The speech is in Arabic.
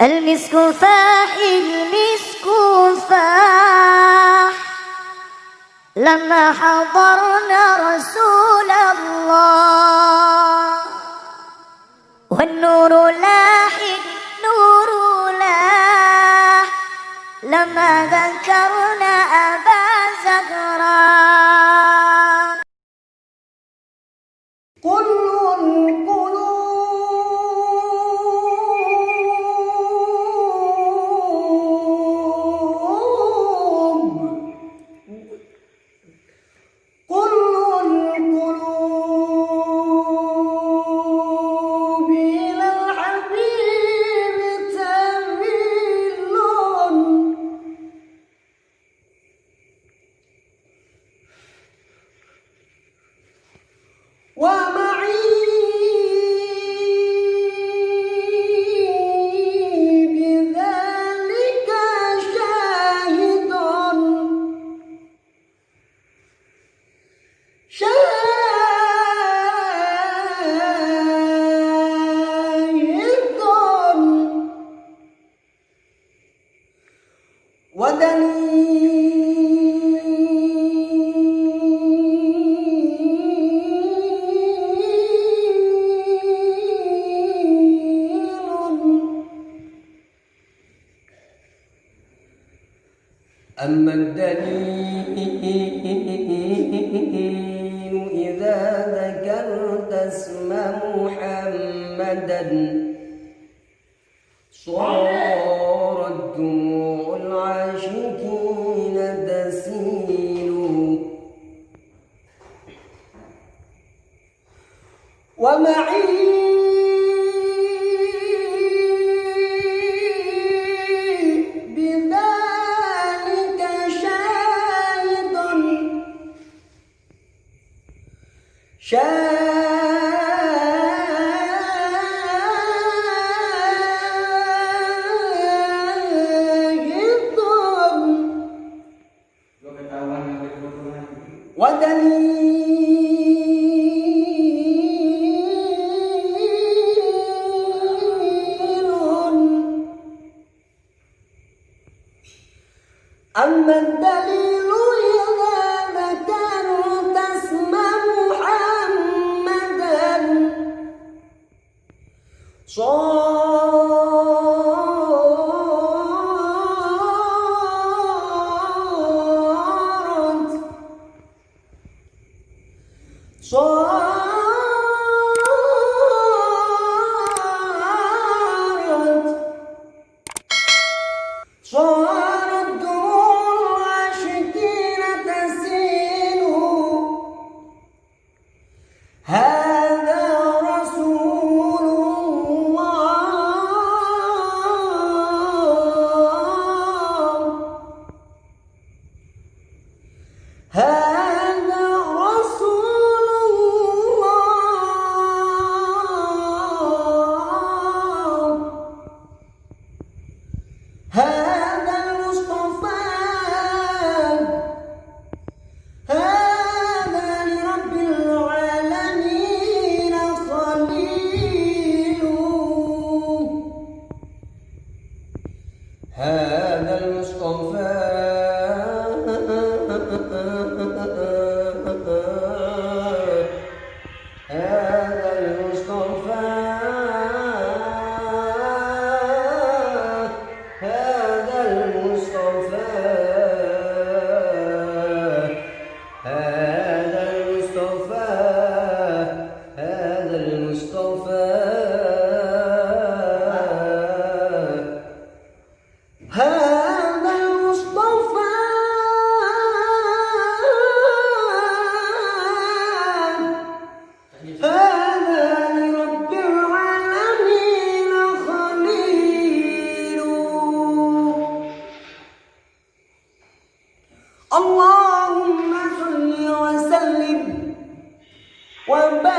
المسك فاح المسك فاح لما حضرنا رسول الله، والنور لاح النور لاح لما ذكرنا أبا زهراء. كل القلوب إلى الحبيب تميل، ومعي بذلك شاهد، أما الدليل إذا ذكرت اسم محمدا صارت دموع العاشقين تسيل، ومعي بذلك شاهد ودليل. أما الدليل إذا ذكرت اسم محمدا صارت دموع العاشقين تسيل، هذا رسول الله، هذا رسول الله، هذا المصطفى، هذا لرب العالمين خليل، هذا المصطفى، هذا المصطفى، هذا المصطفى، هذا المصطفى، هذا المصطفى، هذا المصطفى، هذا لرب العالمين خليل. اللهم صل وسلم وبارك